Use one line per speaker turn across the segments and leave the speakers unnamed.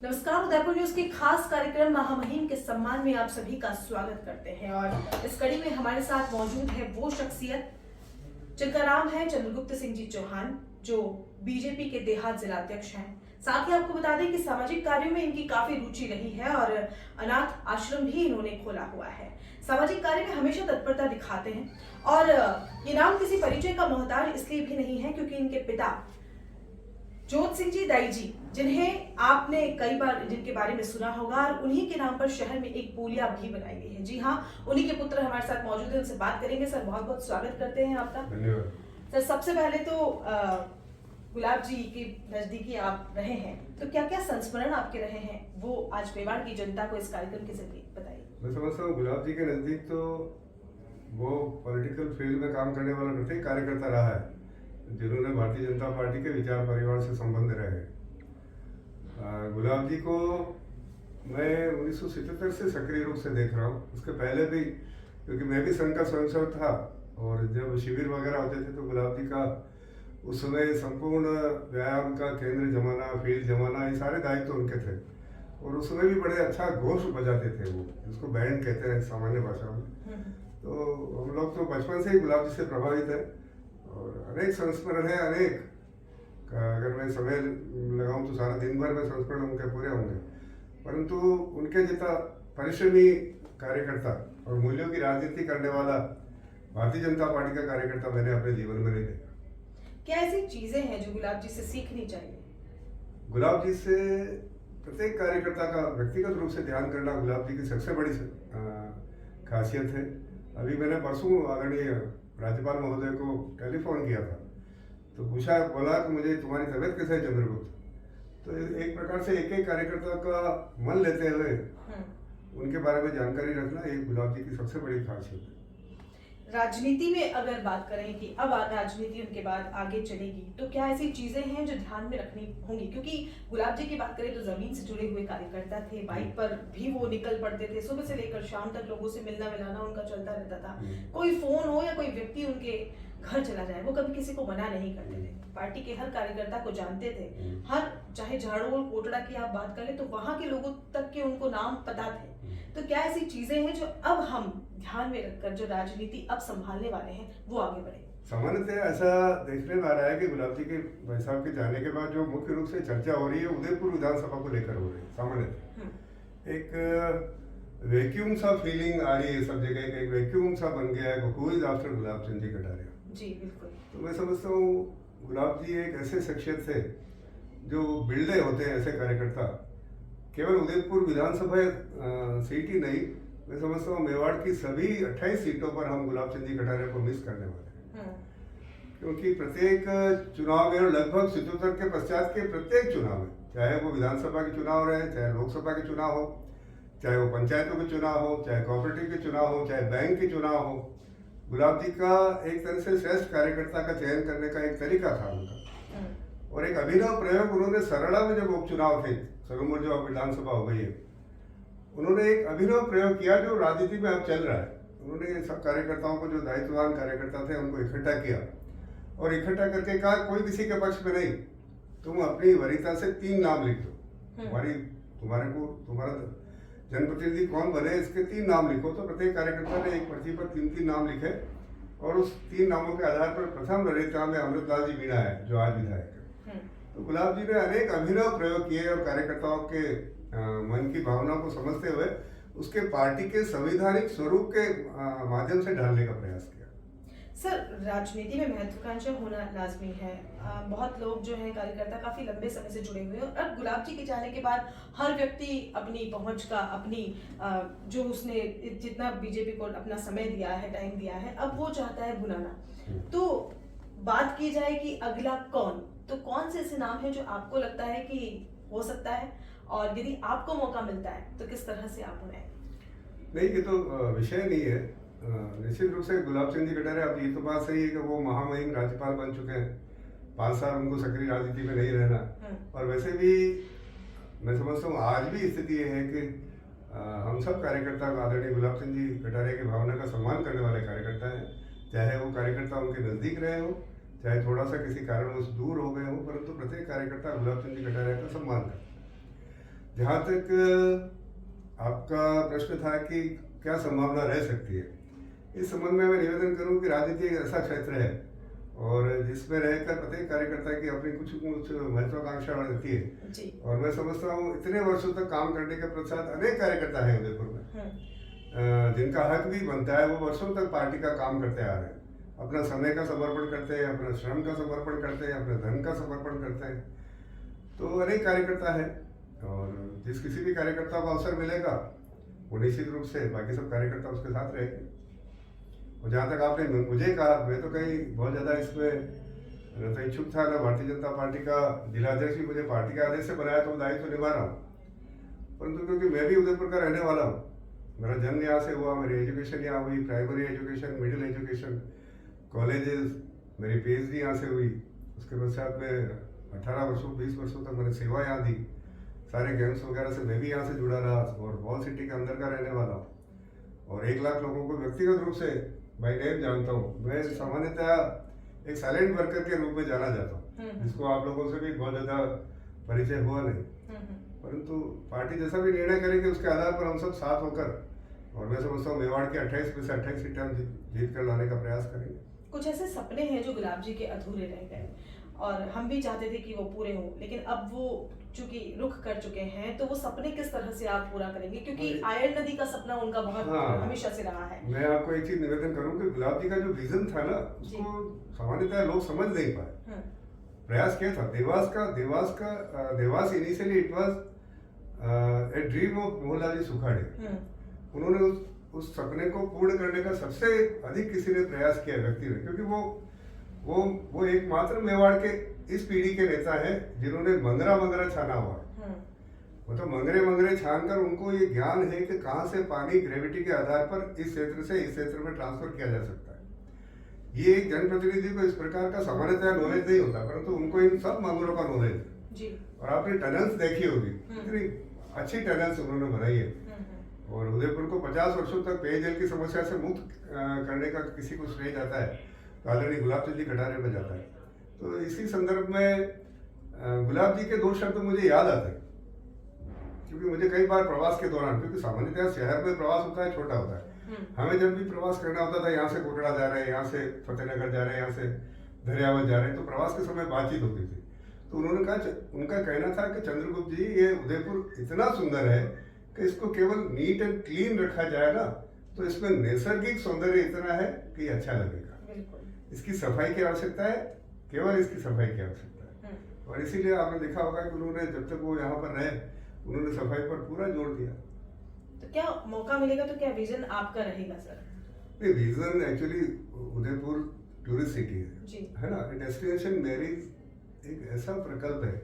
नमस्कार। उदयपुर न्यूज के खास कार्यक्रम महामहिम के सम्मान में आप सभी का स्वागत करते हैं और इस कड़ी में हमारे साथ मौजूद है वो शख्सियत जिनका नाम है चंद्रगुप्त सिंह जी चौहान, जो बीजेपी के देहात जिलाध्यक्ष हैं। साथ ही आपको बता दें कि सामाजिक कार्यों में इनकी काफी रुचि रही है और अनाथ आश्रम भी इन्होंने खोला हुआ है। सामाजिक कार्य में हमेशा तत्परता दिखाते हैं और ये नाम किसी परिचय का मोहताज इसलिए भी नहीं है क्योंकि इनके पिता जोत सिंह जी दाई जी, जिन्हें आपने कई बार जिनके बारे में सुना होगा, और उन्हीं के नाम पर शहर में एक पुलिया भी बनाई गई है। जी हाँ, उन्हीं के पुत्र हमारे साथ मौजूद है, उनसे बात करेंगे। सर, बहुत बहुत स्वागत करते हैं आपका।
धन्यवाद।
सर, सबसे पहले तो गुलाब जी के नजदीकी आप रहे हैं, तो क्या क्या संस्मरण आपके रहे हैं वो आज मेवाड़ की जनता को इस कार्यक्रम के जरिए बताइए।
मैं समझता हूँ गुलाब जी के नज़दीक तो वो पॉलिटिकल फील्ड में काम करने वाला प्रत्येक कार्यकर्ता रहा है जिन्होंने भारतीय जनता पार्टी के विचार परिवार से संबंध रहे। गुलाब जी को मैं 1977 से सक्रिय रूप से देख रहा हूँ, उसके पहले भी, क्योंकि मैं भी संघ का स्वयंसेवक था और जब शिविर वगैरह होते थे तो गुलाब जी का उस समय संपूर्ण व्यायाम का केंद्र जमाना, फील्ड जमाना, ये सारे दायित्व उनके थे और उस समय भी बड़े अच्छा घोष बजाते थे, वो जिसको बैंड कहते हैं सामान्य भाषा में। तो हम लोग तो बचपन से ही गुलाब जी से प्रभावित है और अनेक संस्मरण है, अनेक। अगर मैं समय लगाऊं तो सारा दिन भर में संस्मरण उनके पूरे होंगे, परंतु उनके जितना परिश्रमी कार्यकर्ता और मूल्यों की राजनीति करने वाला भारतीय जनता पार्टी का कार्यकर्ता मैंने अपने जीवन में नहीं देखा।
क्या ऐसी चीजें हैं जो गुलाब जी से सीखनी चाहिए?
गुलाब जी से प्रत्येक कार्यकर्ता का व्यक्तिगत रूप से ध्यान करना गुलाब जी की सबसे बड़ी खासियत है। अभी मैंने परसों आदरणीय राज्यपाल महोदय को टेलीफोन किया था, तो पूछा, बोला कि मुझे तुम्हारी तबीयत कैसे है चंद्रगुप्त। तो एक प्रकार से एक एक कार्यकर्ता का मन लेते हुए उनके बारे में जानकारी रखना एक गुलाब जी की सबसे बड़ी खासियत है।
राजनीति में अगर बात करें कि अब राजनीति उनके बाद आगे चलेगी, तो क्या ऐसी चीजें हैं जो ध्यान में रखनी होंगी? क्योंकि गुलाब जी की बात करें तो जमीन से जुड़े हुए कार्यकर्ता थे, बाइक पर भी वो निकल पड़ते थे, सुबह से लेकर शाम तक लोगों से मिलना मिलाना उनका चलता रहता था। कोई फोन हो या कोई व्यक्ति उनके घर चला जाए, वो कभी किसी को मना नहीं करते थे। पार्टी के हर कार्यकर्ता को जानते थे, हर, चाहे झाड़ू कोटड़ा की आप बात करें तो वहां के लोगों तक के उनको नाम पता थे। तो क्या ऐसी चीजें हैं जो अब हम ध्यान में रखकर जो राजनीति अब संभालने वाले हैं वो आगे बढ़े?
सामान्यतः ऐसा देखने में आ रहा है कि गुलाब जी के भाई साहब के जाने के बाद जो मुख्य रूप से चर्चा हो रही है उदयपुर विधानसभा को लेकर हो रही है। सामान्यतः एक वैक्यूम सा फीलिंग आ रही है सब जगह, एक वैक्यूम सा बन गया है, who is after Gulab Chand ji Kataria.
जी बिल्कुल।
तो मैं समझता हूँ गुलाब जी एक ऐसे शख्सियत थे जो बिल्डे होते हैं ऐसे कार्यकर्ता, केवल उदयपुर विधानसभा सीट ही नहीं, मैं समझता हूँ मेवाड़ की सभी 28 सीटों पर हम गुलाब चंद जी कटारिया को मिस करने वाले हैं। क्योंकि प्रत्येक चुनाव में, लगभग 77 के पश्चात के प्रत्येक चुनाव में, चाहे वो विधानसभा के चुनाव रहे, चाहे लोकसभा के चुनाव हो, चाहे वो पंचायतों के चुनाव हो, चाहे कोऑपरेटिव के चुनाव हो, चाहे बैंक के चुनाव हो, गुलाब जी का एक तरह से श्रेष्ठ कार्यकर्ता का चयन करने का एक तरीका था उनका। और एक अभिनव प्रयोग उन्होंने सरड़ा में जब उपचुनाव थे, सगुमर जो अब विधानसभा हो गई है, उन्होंने एक अभिनव प्रयोग किया जो राजनीति में अब चल रहा है। उन्होंने सब कार्यकर्ताओं को, जो दायित्ववान कार्यकर्ता थे, उनको इकट्ठा किया और इकट्ठा करके कहा, कोई किसी के पक्ष में नहीं, तुम अपनी वरीयता से 3 नाम लिख दो, तुम्हारा जनप्रतिनिधि कौन बने इसके 3 नाम लिखो। तो प्रत्येक कार्यकर्ता ने एक पर्ची पर 3-3 नाम लिखे और उस 3 नामों के आधार पर प्रथम वरीयता में अमृतलाल जी मीणा है जो आज विधायक है। तो गुलाब जी ने अनेक अभिनव प्रयोग किए और कार्यकर्ताओं के मन की भावना को समझते हुए उसके पार्टी के संवैधानिक स्वरूप के माध्यम से ढालने का प्रयास किया।
सर, राजनीति में महत्वाकांक्षा होना लाजमी है। बहुत लोग जो हैं कार्यकर्ता काफी लंबे समय से जुड़े हुए हैं और अब गुलाब जी के जाने के बाद हर व्यक्ति अपनी पहुंच का, अपनी जो उसने जितना बीजेपी को अपना समय दिया है, टाइम दिया है, अब वो चाहता है बुलाना। तो बात की जाए कि अगला कौन, तो कौन से ऐसे नाम है जो आपको लगता है कि हो सकता है, और यदि आपको मौका मिलता है तो किस तरह से आप उन्हें?
नहीं, ये तो विषय नहीं है। निश्चित रूप से गुलाब चंद जी कटारिया, अब ये तो बात सही है कि वो महामहिम राज्यपाल बन चुके हैं, 5 साल उनको सक्रिय राजनीति में नहीं रहना। और वैसे भी मैं समझता हूँ आज भी स्थिति ये है कि हम सब कार्यकर्ता आदरणीय गुलाब चंद जी कटारिया की भावना का सम्मान करने वाले कार्यकर्ता हैं, चाहे वो कार्यकर्ता उनके नज़दीक रहे हो, चाहे थोड़ा सा किसी कारणवश दूर हो गए हो, परंतु प्रत्येक कार्यकर्ता गुलाब चंद जी कटारिया का सम्मान करता है। जहाँ तक आपका प्रश्न था कि क्या संभावना रह सकती है, इस संबंध में मैं निवेदन करूं कि राजनीति एक ऐसा क्षेत्र है और जिसमें रहकर प्रत्येक कार्यकर्ता की अपनी कुछ कुछ महत्वाकांक्षा रहती है
जी।
और मैं समझता हूँ इतने वर्षों तक काम करने के पश्चात अनेक कार्यकर्ता हैं उदयपुर में जिनका हक भी बनता है, वो वर्षों तक पार्टी का काम करते आ रहे हैं, अपना समय का समर्पण करते हैं, अपना श्रम का समर्पण करते हैं, अपने धन का समर्पण करते हैं। तो अनेक कार्यकर्ता है और जिस किसी भी कार्यकर्ता को अवसर मिलेगा वो निश्चित रूप से बाकी सब कार्यकर्ता उसके साथ रहेंगे। और जहाँ तक आपने मुझे कहा, मैं तो कहीं बहुत ज़्यादा इसमें न तो इच्छुक था, ना भारतीय जनता पार्टी का जिलाध्यक्ष भी मुझे पार्टी के आदेश से बनाया तो दायित्व तो निभा रहा हूँ, परंतु क्योंकि मैं भी उदयपुर का रहने वाला हूँ, मेरा जन्म यहाँ से हुआ, मेरी एजुकेशन यहाँ हुई, primary education, middle education, colleges, मेरी PhD यहाँ से हुई। उसके पश्चात में 18 वर्षों 20 वर्षों तक मैंने सेवा यहाँ दी, सारे गेम्स वगैरह से मैं भी यहाँ से जुड़ा रहा और वॉल सिटी के अंदर का रहने वाला हूँ और 1 लाख लोगों को व्यक्तिगत रूप से बाई नेम जानता हूँ। मैं सामान्यतः एक साइलेंट वर्कर के रूप में जाना जाता हूँ, जिसको आप लोगों से भी बहुत ज़्यादा परिचय हुआ नहीं, परंतु पार्टी जैसा भी निर्णय करेगी उसके आधार पर हम सब साथ होकर, और मैं समझता हूँ मेवाड़ के 28 में से 28 सीटें हम जीत कर लाने का प्रयास करेंगे।
कुछ ऐसे सपने हैं जो गुलाब जी के अधूरे रह गए और हम भी चाहते थे कि वो पूरे हों, लेकिन अब वो चूंकि रुख कर चुके हैं, तो वो सपने किस तरह से आप पूरा करेंगे? क्योंकि आयरन नदी का सपना उनका बहुत हमेशा से रहा है।
मैं आपको एक चीज निवेदन करूं कि गुलाब जी का जो विजन था ना, उसको सामान्यतः लोग समझ नहीं पाए। प्रयास क्या था Dewas initially it was a dream of Mohanlal ji Sukhade. उन्होंने उस सपने को पूर्ण करने का सबसे अधिक किसी ने प्रयास किया व्यक्ति ने, क्योंकि वो एकमात्र मेवाड़ के इस पीढ़ी के नेता हैं जिन्होंने मंगरा छाना हुआ। वो तो मंगरे छान कर उनको ये ज्ञान है कि कहाँ से पानी ग्रेविटी के आधार पर इस क्षेत्र से इस क्षेत्र में ट्रांसफर किया जा सकता है। ये एक जनप्रतिनिधि को इस प्रकार का सामान्यतः नॉलेज नहीं होता, परंतु उनको इन सब मंगरों का नॉलेज है। और आपने टनल्स देखी होगी, कितनी अच्छी टनल्स उन्होंने बनाई है। और उदयपुर को 50 वर्षों तक पेयजल की समस्या से मुक्त करने का किसी को श्रेय जाता है तो आदरणीय गुलाब चंद जी कटारे में जाता है। तो इसी संदर्भ में गुलाब जी के 2 शब्द मुझे याद आते हैं, क्योंकि मुझे कई बार प्रवास के दौरान, क्योंकि सामान्यतः शहर में प्रवास होता है छोटा होता है, हमें जब भी प्रवास करना होता था, यहाँ से कोटड़ा जा रहे हैं, यहाँ से फतेहनगर जा रहे हैं, यहाँ से दरियावत जा रहे हैं, तो प्रवास के समय बातचीत होती थी। तो उन्होंने कहा, उनका कहना था कि चंद्रगुप्त जी ये उदयपुर इतना सुंदर है कि इसको केवल नीट एंड क्लीन रखा जाए ना तो इसमें नैसर्गिक सौंदर्य इतना है कि अच्छा लगेगा। इसकी सफाई की आवश्यकता है, केवल इसकी सफाई की आवश्यकता है। और इसीलिए आपने देखा होगा कि उन्होंने जब तक वो यहाँ पर रहे उन्होंने सफाई पर पूरा जोर दिया।
तो क्या मौका मिलेगा तो क्या विजन आपका रहेगा सर?
नहीं, vision actually Udaipur tourist city है ना, डेस्टिनेशन मैरिज एक ऐसा प्रकल्प है।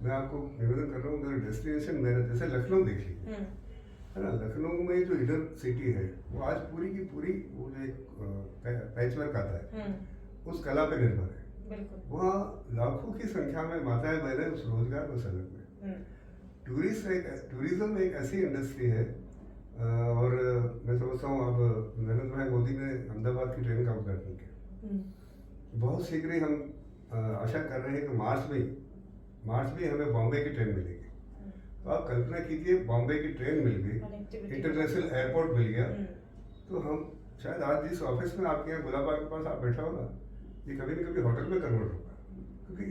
मैं आपको निवेदन कर रहा हूँ, मेरा डेस्टिनेशन मैरिज, जैसे लखनऊ देखिए है ना, लखनऊ में जो इधर सिटी है वो आज पूरी की पूरी वो जो एक पैचवर्क आता है उस कला पे निर्भर है। वहाँ लाखों की संख्या में माताएं बहनें उस रोजगार में संलग्न है। टूरिज्म एक ऐसी इंडस्ट्री है और मैं समझता हूँ अब नरेंद्र भाई मोदी ने अहमदाबाद की ट्रेन का उद्घाटन किया। बहुत शीघ्र ही हम आशा कर रहे हैं कि मार्च में हमें बॉम्बे की ट्रेन मिलेगी। तो आप कल्पना कीजिए, बॉम्बे की ट्रेन मिल गई, इंटरनेशनल एयरपोर्ट मिल गया, तो हम शायद आज जिस ऑफिस में आपके यहाँ गुलाबा के पास आप बैठा हो ना, ये कभी न कभी होटल में कन्वर्ट होगा, क्योंकि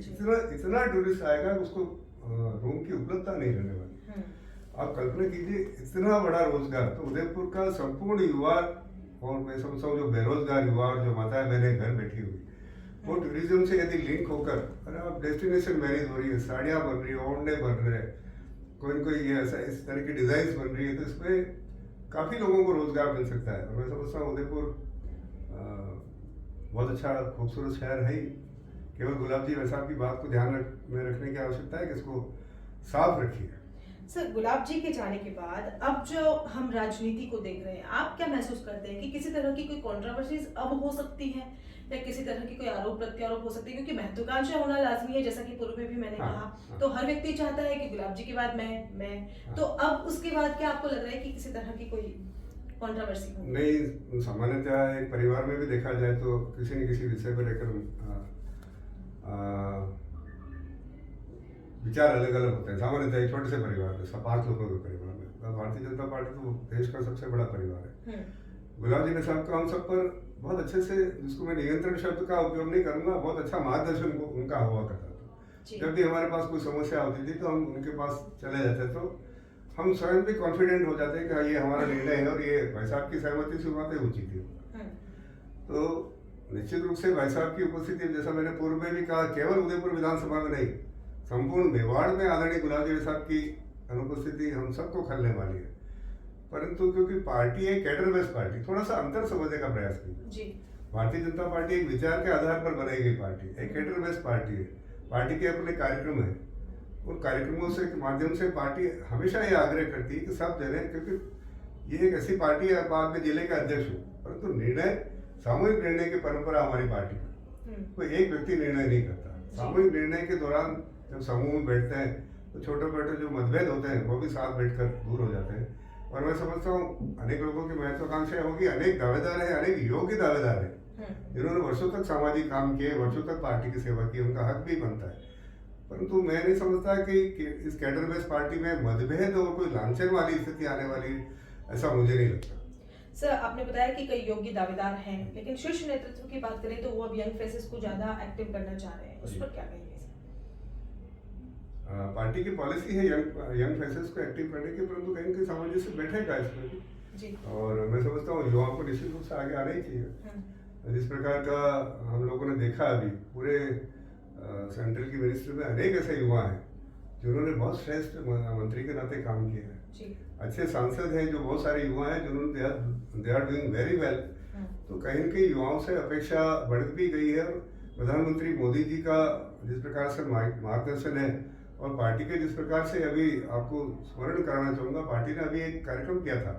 इतना टूरिस्ट आएगा उसको रूम की उपलब्धता नहीं रहने वाली। आप कल्पना कीजिए इतना बड़ा रोजगार, तो उदयपुर का संपूर्ण युवा और मैं समझता हूँ जो बेरोजगार युवा और जो माताएं बहनें घर बैठी हुई, वो टूरिज्म से यदि लिंक होकर, अरे आप डेस्टिनेशन मैरिज हो रही है, साड़ियाँ बन रही है, ओढ़ने बन रहे हैं, कोई ये ऐसा इस तरह की डिजाइन बन रही है, तो इसमें काफ़ी लोगों को रोजगार मिल सकता है। और मैं समझता हूँ उदयपुर बहुत अच्छा खूबसूरत शहर है ही, केवल गुलाब जी वैसा की बात को ध्यान में रखने की आवश्यकता है कि इसको साफ रखिए।
सर, गुलाब जी के जाने के बाद अब जो हम राजनीति को देख रहे हैं, आप क्या महसूस करते हैं कि किसी तरह की कोई कंट्रोवर्सीज अब हो सकती है या किसी तरह की कोई आरोप प्रत्यारोप हो सकती है? क्योंकि महत्वाकांक्षा होना लाजमी है, जैसा कि पूर्व में भी मैंने कहा, तो हर व्यक्ति चाहता है कि गुलाब जी के बाद मैं तो अब उसके बाद क्या आपको लग रहा है कि किसी तरह की कोई कंट्रोवर्सी हो?
नहीं, सामान्यतः एक परिवार में भी देखा जाए तो किसी न किसी विषय पर लेकर विचार अलग अलग होते हैं। सामान्यतः एक छोटे से परिवार में 5 लोगों के परिवार में भारतीय जनता पार्टी तो देश का सबसे बड़ा परिवार है। गुलाब जी साहब का हम सब पर बहुत अच्छे से, जिसको मैं नियंत्रण शब्द का उपयोग नहीं करूंगा, बहुत अच्छा मार्गदर्शन उनका हुआ करता था। जब भी हमारे पास कोई समस्या होती थी तो हम उनके पास चले जाते, तो हम स्वयं भी कॉन्फिडेंट हो जाते हैं कि हाँ, ये हमारा निर्णय है और ये भाई साहब की सहमति से बातें उचित थी। तो निश्चित रूप से भाई साहब की उपस्थिति, जैसा मैंने पूर्व में भी कहा, केवल उदयपुर विधानसभा में नहीं, संपूर्ण मेवाड़ में आदरणीय गुलाब जी साहब की अनुपस्थिति हम सबको खलने वाली है। परंतु क्योंकि पार्टी एक कैडर बेस्ड पार्टी, थोड़ा सा अंतर समझने का प्रयास कीजिए। भारतीय जनता पार्टी एक विचार के आधार पर बनाई गई पार्टी, एक कैडर बेस्ड पार्टी है। पार्टी के अपने कार्यक्रम है, उन कार्यक्रमों से के माध्यम से पार्टी हमेशा ये आग्रह करती है कि सब जने, क्योंकि ये एक ऐसी पार्टी है, बाद में जिले का अध्यक्ष हूँ, परंतु निर्णय सामूहिक निर्णय की परंपरा हमारी पार्टी में, कोई एक व्यक्ति निर्णय नहीं करता। सामूहिक निर्णय के दौरान जब समूह में बैठते हैं तो छोटे छोटे जो मतभेद होते हैं वो भी साथ बैठकर दूर हो जाते हैं। और मैं समझता हूँ अनेक लोगों की महत्वाकांक्षा होगी, अनेक दावेदार हैं, अनेक योग्य दावेदार हैं जिन्होंने वर्षों तक सामाजिक काम किए, वर्षों तक पार्टी की सेवा की, उनका हक भी बनता है। परंतु मैं नहीं समझता कि इस कैडर बेस्ड पार्टी में मतभेद और कोई लांछन वाली स्थिति आने वाली, ऐसा मुझे नहीं लगता।
सर, आपने बताया कि कई योग्य दावेदार हैं, लेकिन शीर्ष नेतृत्व की बात करें तो वो अब यंग फेसेस को ज्यादा एक्टिव करना चाह रहे हैं, उस पर क्या कहेंगे?
पार्टी की पॉलिसी है यंग फेसेस को एक्टिव करने की, परंतु कहीं कहीं सामंजस्य बैठेगा इसमें भी। और मैं समझता हूँ युवाओं को निश्चित रूप से आगे आना ही चाहिए। जिस प्रकार का हम लोगों ने देखा अभी पूरे सेंट्रल की मिनिस्ट्री में अनेक ऐसे युवा हैं जिन्होंने बहुत श्रेष्ठ मंत्री के नाते काम किया है। अच्छे सांसद हैं जो बहुत सारे युवा हैं जिन्होंने they are doing very well. तो कहीं न कहीं युवाओं से अपेक्षा बढ़ भी गई है। और प्रधानमंत्री मोदी जी का जिस प्रकार से मार्गदर्शन है और पार्टी के जिस प्रकार से, अभी आपको स्मरण कराना चाहूंगा, पार्टी ने अभी एक कार्यक्रम किया था,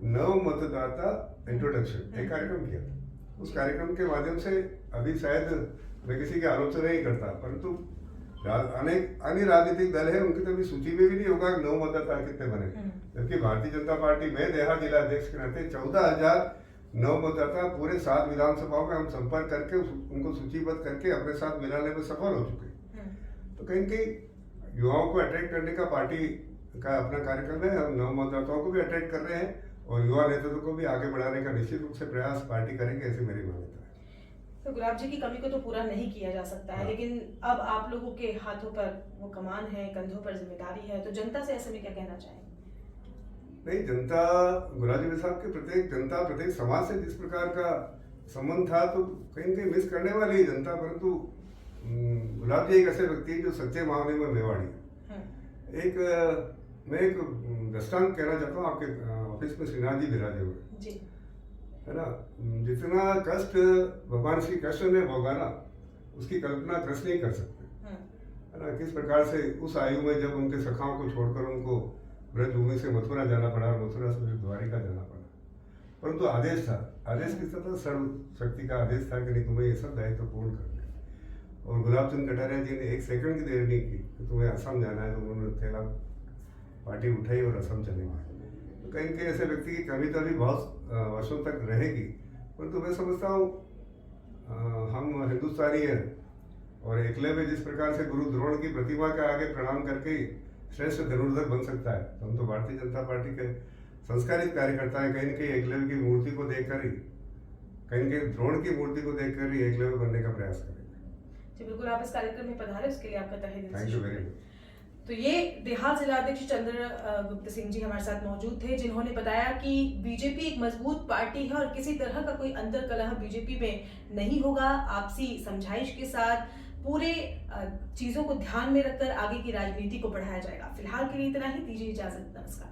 नव मतदाता इंट्रोडक्शन, एक कार्यक्रम किया था। उस कार्यक्रम के माध्यम से अभी शायद मैं किसी की आलोचना नहीं करता, परंतु अनेक अन्य राजनीतिक दल है, उनकी तो अभी सूची में भी नहीं होगा नव मतदाता कितने बने, जबकि भारतीय जनता पार्टी में देहा जिला अध्यक्ष के नाते 14,000 नव मतदाता पूरे 7 विधानसभाओं में हम संपर्क करके उनको सूचीबद्ध करके अपने साथ मिलाने में सफल हो चुके। तो कहीं कहीं युवाओं को अट्रैक्ट करने का पार्टी का अपना कार्यक्रम है। हम नव मतदाताओं को भी अट्रैक्ट कर रहे हैं और युवा नेतृत्व को भी आगे बढ़ाने का निश्चित रूप से प्रयास पार्टी करेंगे, ऐसी मेरी मान्यता है।
तो गुलाब जी की कमी को तो पूरा नहीं किया जा सकता है, लेकिन अब आप लोगों के हाथों पर वो कमान है, कंधों पर जिम्मेदारी है, तो जनता से ऐसे में क्या कहना चाहेंगे?
नहीं, जनता गुलाब जी साहब के प्रत्येक जनता, प्रत्येक समाज से जिस प्रकार का संबंध था, तो कहीं कहीं मिस करने वाली जनता। परंतु गुलाब जी एक ऐसे व्यक्ति है जो सच्चे मामले में मेवाड़ी है। मैं एक दृष्टांत कहना चाहता हूँ। आपके ऑफिस में श्रीनाथ जी विराजे हुए है ना, जितना कष्ट भगवान श्री कृष्ण ने भोगा ना, उसकी कल्पना कृष्ण नहीं कर सकते है ना। किस प्रकार से उस आयु में जब उनके सखाओं को छोड़कर उनको ब्रजभूमि से मथुरा जाना पड़ा और मथुरा से द्वारिका जाना पड़ा, परंतु आदेश था, आदेश किस तरह सर्व शक्ति का आदेश था कि नहीं, तुम्हें ये सब दायित्व पूर्ण करना। और गुलाब चंद कटारिया जी ने 1 सेकंड की देर नहीं की कि तुम्हें असम जाना है, तो उन्होंने थैला पार्टी उठाई और असम चले गए। तो कहीं कहीं ऐसे व्यक्ति की कमी तो अभी बहुत वर्षों तक रहेगी, परंतु मैं समझता हूँ हम हिंदुस्तानी हैं और एकलव्य जिस प्रकार से गुरु द्रोण की प्रतिमा के आगे प्रणाम करके श्रेष्ठ धनुर्धर बन सकता है, तो हम तो भारतीय जनता पार्टी के संस्कारित कार्यकर्ता है। कहीं न कहीं एकलव्य की मूर्ति को देखकर ही, कहीं न कहीं द्रोण की मूर्ति को देखकर ही एकलव्य बनने का प्रयास करेंगे।
जी बिल्कुल, आप इस कार्यक्रम में पधारे, उसके लिए आपका तहे दिल से
थैंक यू वेरी मच।
तो ये देहात जिला अध्यक्ष चंद्रगुप्त सिंह जी हमारे साथ मौजूद थे, जिन्होंने बताया कि बीजेपी एक मजबूत पार्टी है और किसी तरह का कोई अंतर कलह बीजेपी में नहीं होगा। आपसी समझाइश के साथ पूरे चीजों को ध्यान में रखकर आगे की राजनीति को बढ़ाया जाएगा। फिलहाल के लिए इतना ही, दीजिए इजाजत, नमस्कार।